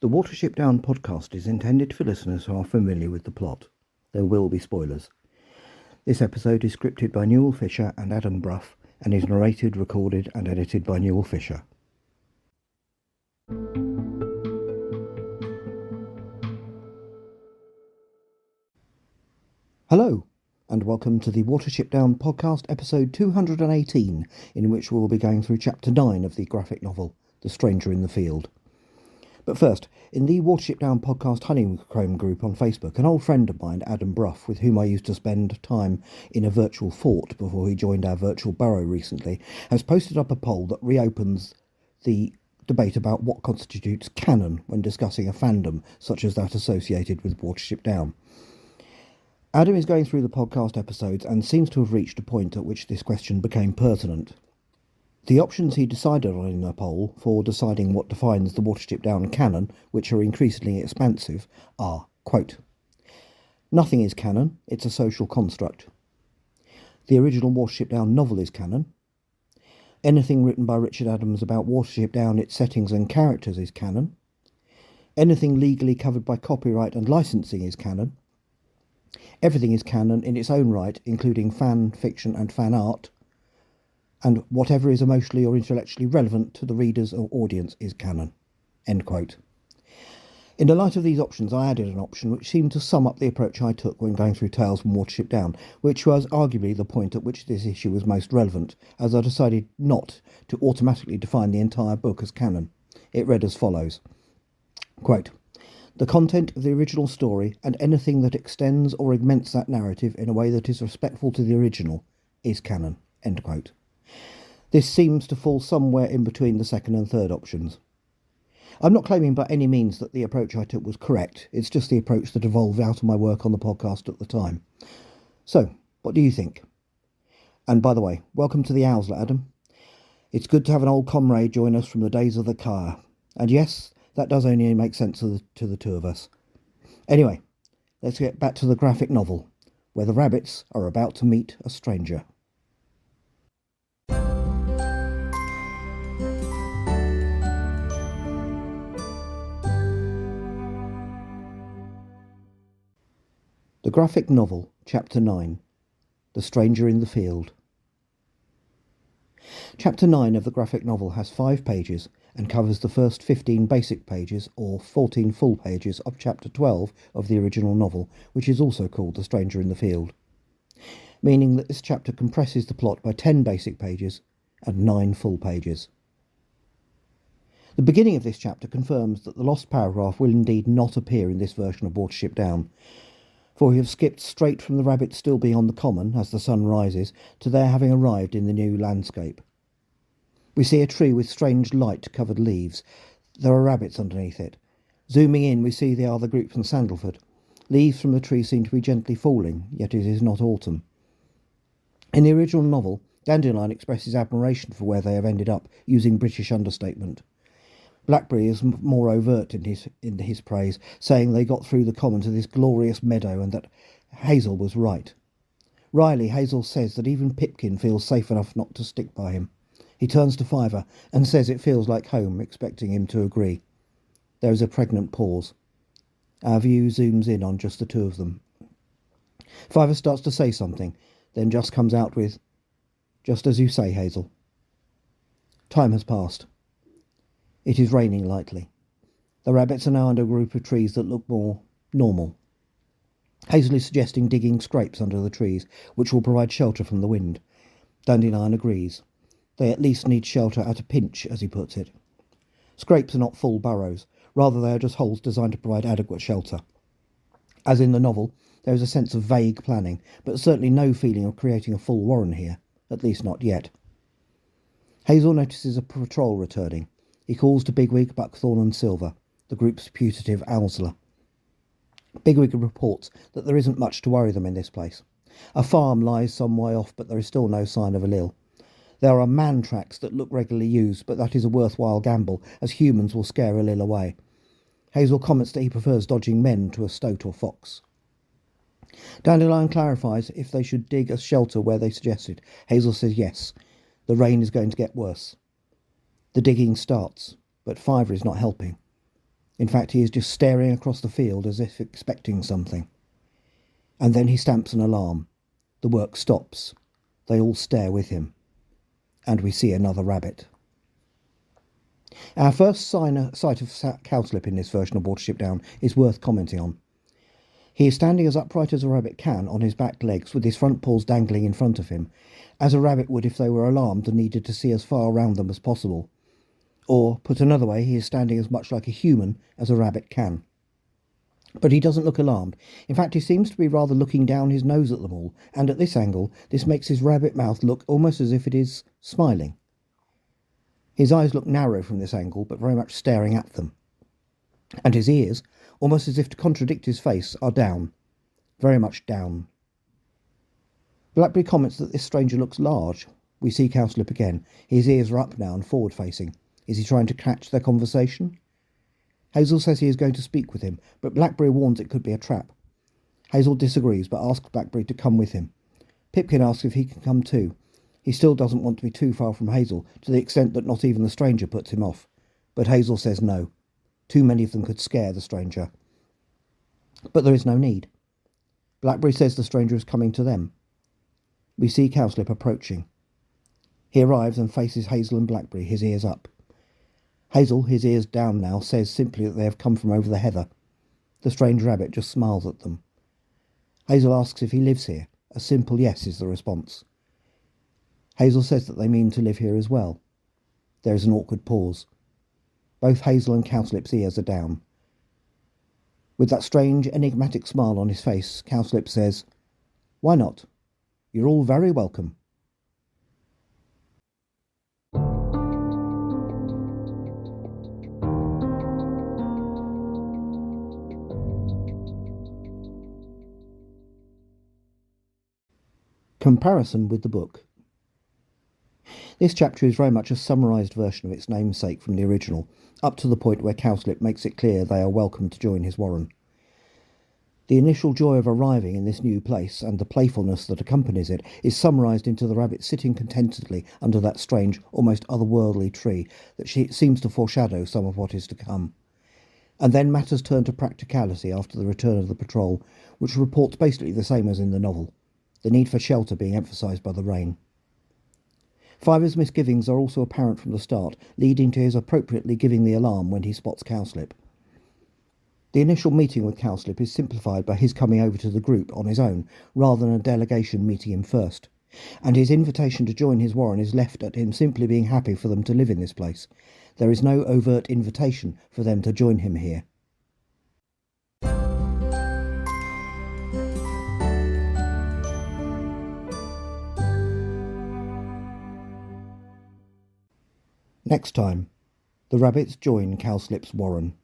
The Watership Down podcast is intended for listeners who are familiar with the plot. There will be spoilers. This episode is scripted by Newell Fisher and Adam Brough and is narrated, recorded and edited by Newell Fisher. Hello and welcome to the Watership Down podcast episode 218, in which we will be going through chapter 9 of the graphic novel, The Stranger in the Field. But first, in the Watership Down podcast honeycomb group on Facebook, an old friend of mine, Adam Brough, with whom I used to spend time in a virtual fort before he joined our virtual burrow recently, has posted up a poll that reopens the debate about what constitutes canon when discussing a fandom such as that associated with Watership Down. Adam is going through the podcast episodes and seems to have reached a point at which this question became pertinent. The options he decided on in the poll for deciding what defines the Watership Down canon, which are increasingly expansive, are, quote, nothing is canon, it's a social construct. The original Watership Down novel is canon. Anything written by Richard Adams about Watership Down, its settings and characters is canon. Anything legally covered by copyright and licensing is canon. Everything is canon in its own right, including fan fiction and fan art. And whatever is emotionally or intellectually relevant to the readers or audience is canon. End quote. In the light of these options, I added an option which seemed to sum up the approach I took when going through Tales from Watership Down, which was arguably the point at which this issue was most relevant, as I decided not to automatically define the entire book as canon. It read as follows, quote, the content of the original story and anything that extends or augments that narrative in a way that is respectful to the original is canon. End quote. This seems to fall somewhere in between the second and third options. I'm not claiming by any means that the approach I took was correct, it's just the approach that evolved out of my work on the podcast at the time. So, what do you think? And by the way, welcome to the Owsler, Adam. It's good to have an old comrade join us from the days of the car. And yes, that does only make sense to the two of us. Anyway, let's get back to the graphic novel, where the rabbits are about to meet a stranger. The graphic novel, Chapter 9, The Stranger in the Field. Chapter 9 of the graphic novel has 5 pages and covers the first 15 basic pages or 14 full pages of Chapter 12 of the original novel, which is also called The Stranger in the Field, meaning that this chapter compresses the plot by 10 basic pages and 9 full pages. The beginning of this chapter confirms that the lost paragraph will indeed not appear in this version of Watership Down, for we have skipped straight from the rabbits still being on the common as the sun rises to their having arrived in the new landscape. We see a tree with strange light-covered leaves. There are rabbits underneath it. Zooming in, we see they are the group from Sandalford. Leaves from the tree seem to be gently falling, yet it is not autumn. In the original novel, Dandelion expresses admiration for where they have ended up, using British understatement. Blackberry is more overt in his praise, saying they got through the common to this glorious meadow and that Hazel was right. Riley, Hazel says that even Pipkin feels safe enough not to stick by him. He turns to Fiver and says it feels like home, expecting him to agree. There is a pregnant pause. Our view zooms in on just the two of them. Fiver starts to say something, then just comes out with, just as you say, Hazel. Time has passed. It is raining lightly. The rabbits are now under a group of trees that look more normal. Hazel is suggesting digging scrapes under the trees, which will provide shelter from the wind. Dandelion agrees. They at least need shelter at a pinch, as he puts it. Scrapes are not full burrows. Rather, they are just holes designed to provide adequate shelter. As in the novel, there is a sense of vague planning, but certainly no feeling of creating a full warren here, at least not yet. Hazel notices a patrol returning. He calls to Bigwig, Buckthorn and Silver, the group's putative Owsler. Bigwig reports that there isn't much to worry them in this place. A farm lies some way off, but there is still no sign of a Lil. There are man tracks that look regularly used, but that is a worthwhile gamble, as humans will scare a Lil away. Hazel comments that he prefers dodging men to a stoat or fox. Dandelion clarifies if they should dig a shelter where they suggested. Hazel says yes. The rain is going to get worse. The digging starts, but Fiver is not helping. In fact, he is just staring across the field as if expecting something. And then he stamps an alarm. The work stops. They all stare with him. And we see another rabbit. Our first sight of Cowslip in this version of Watership Down is worth commenting on. He is standing as upright as a rabbit can on his back legs, with his front paws dangling in front of him, as a rabbit would if they were alarmed and needed to see as far around them as possible. Or, put another way, he is standing as much like a human as a rabbit can. But he doesn't look alarmed. In fact, he seems to be rather looking down his nose at them all, and at this angle, this makes his rabbit mouth look almost as if it is smiling. His eyes look narrow from this angle, but very much staring at them. And his ears, almost as if to contradict his face, are down. Very much down. Blackberry comments that this stranger looks large. We see Cowslip again. His ears are up now and forward-facing. Is he trying to catch their conversation? Hazel says he is going to speak with him, but Blackberry warns it could be a trap. Hazel disagrees, but asks Blackberry to come with him. Pipkin asks if he can come too. He still doesn't want to be too far from Hazel, to the extent that not even the stranger puts him off. But Hazel says no. Too many of them could scare the stranger. But there is no need. Blackberry says the stranger is coming to them. We see Cowslip approaching. He arrives and faces Hazel and Blackberry, his ears up. Hazel, his ears down now, says simply that they have come from over the heather. The strange rabbit just smiles at them. Hazel asks if he lives here. A simple yes is the response. Hazel says that they mean to live here as well. There is an awkward pause. Both Hazel and Cowslip's ears are down. With that strange, enigmatic smile on his face, Cowslip says, "Why not? You're all very welcome." Comparison with the book. This chapter is very much a summarised version of its namesake from the original, up to the point where Cowslip makes it clear they are welcome to join his warren. The initial joy of arriving in this new place, and the playfulness that accompanies it, is summarised into the rabbit sitting contentedly under that strange, almost otherworldly tree that seems to foreshadow some of what is to come. And then matters turn to practicality after the return of the patrol, which reports basically the same as in the novel, the need for shelter being emphasised by the rain. Fiver's misgivings are also apparent from the start, leading to his appropriately giving the alarm when he spots Cowslip. The initial meeting with Cowslip is simplified by his coming over to the group on his own, rather than a delegation meeting him first, and his invitation to join his warren is left at him simply being happy for them to live in this place. There is no overt invitation for them to join him here. Next time, the rabbits join Cowslip's warren.